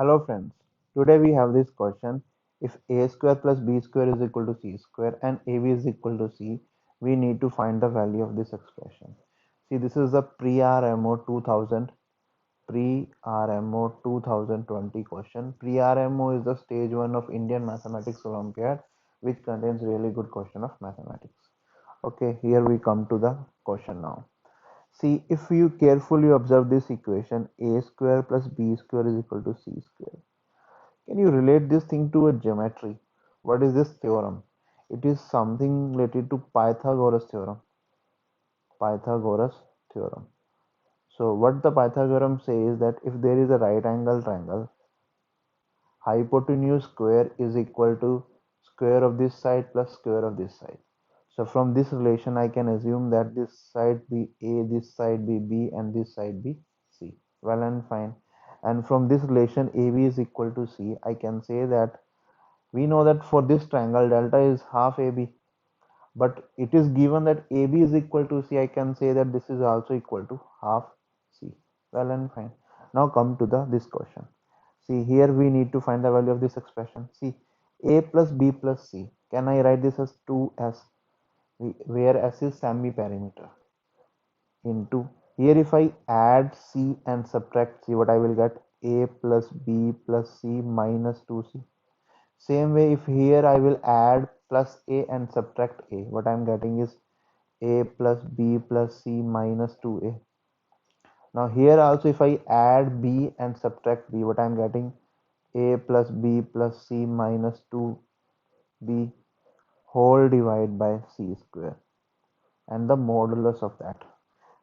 Hello friends, today we have this question. If a square plus b square is equal to c square and ab is equal to c, we need to find the value of this expression. See, this is the pre-RMO 2000, pre-RMO 2020 question. Pre-RMO is the stage 1 of Indian Mathematics Olympiad, which contains really good question of mathematics. Okay, here we come to the question now. See, if you carefully observe this equation, a square plus b square is equal to c square. Can you relate this thing to a geometry? What is this theorem? It is something related to Pythagoras theorem. Pythagoras theorem. So what the Pythagorean says is that if there is a right angle triangle, hypotenuse square is equal to square of this side plus square of this side. So from this relation I can assume that this side be A, this side be B, and this side be C. Well and fine. And from this relation AB is equal to C, I can say that we know that for this triangle delta is half AB, but it is given that AB is equal to C. I can say that this is also equal to half C. Well and fine. Now come to this question. See, here we need to find the value of this expression. See, A plus B plus C. Can I write this as 2S, where S is semi-perimeter, into here if I add C and subtract C, what I will get? A plus B plus C minus 2C. Same way, if here I will add plus A and subtract A, what I am getting is A plus B plus C minus 2A. Now here also if I add B and subtract B, what I am getting? A plus B plus C minus 2B whole divided by C square, and the modulus of that.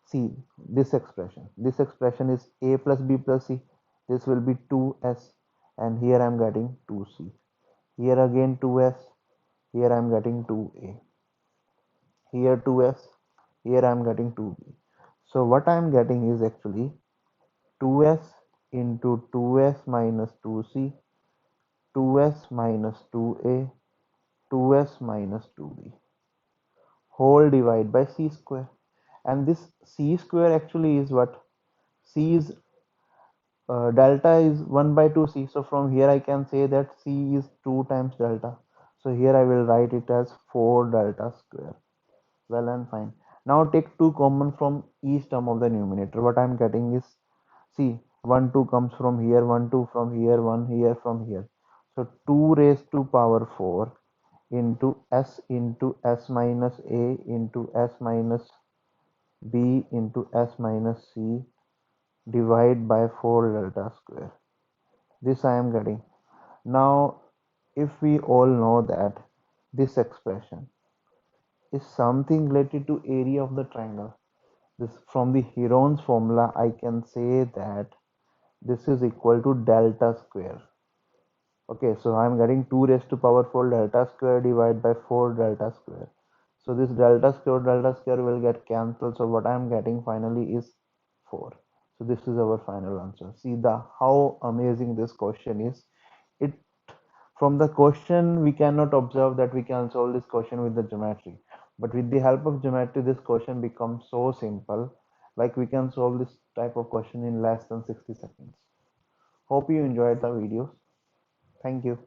See this expression. This expression is A plus B plus C. This will be 2S, and here I am getting 2C. Here again 2S. Here I am getting 2A. Here 2S. Here I am getting 2B. So what I am getting is actually 2S into 2S minus 2C, 2S minus 2A, 2S minus 2B whole divided by C square. And this C square actually is what? C is delta is 1 by 2C. So from here I can say that C is 2 times delta. So here I will write it as 4 delta square. Well and fine. Now take 2 common from each term of the numerator. What I am getting is, see, 1 2 comes from here, 1 2 from here, 1 here from here. So 2 raised to power 4 into S minus A into S minus B into S minus C divide by 4 delta square. This I am getting. Now if we all know that this expression is something related to area of the triangle, this from the Heron's formula I can say that this is equal to delta square. Okay, so I'm getting 2 raised to power 4 delta square divided by 4 delta square. So this delta square will get cancelled. So what I'm getting finally is 4. So this is our final answer. See the how amazing this question is. It From the question we cannot observe that we can solve this question with the geometry. But with the help of geometry, this question becomes so simple. Like we can solve this type of question in less than 60 seconds. Hope you enjoyed the videos. Thank you.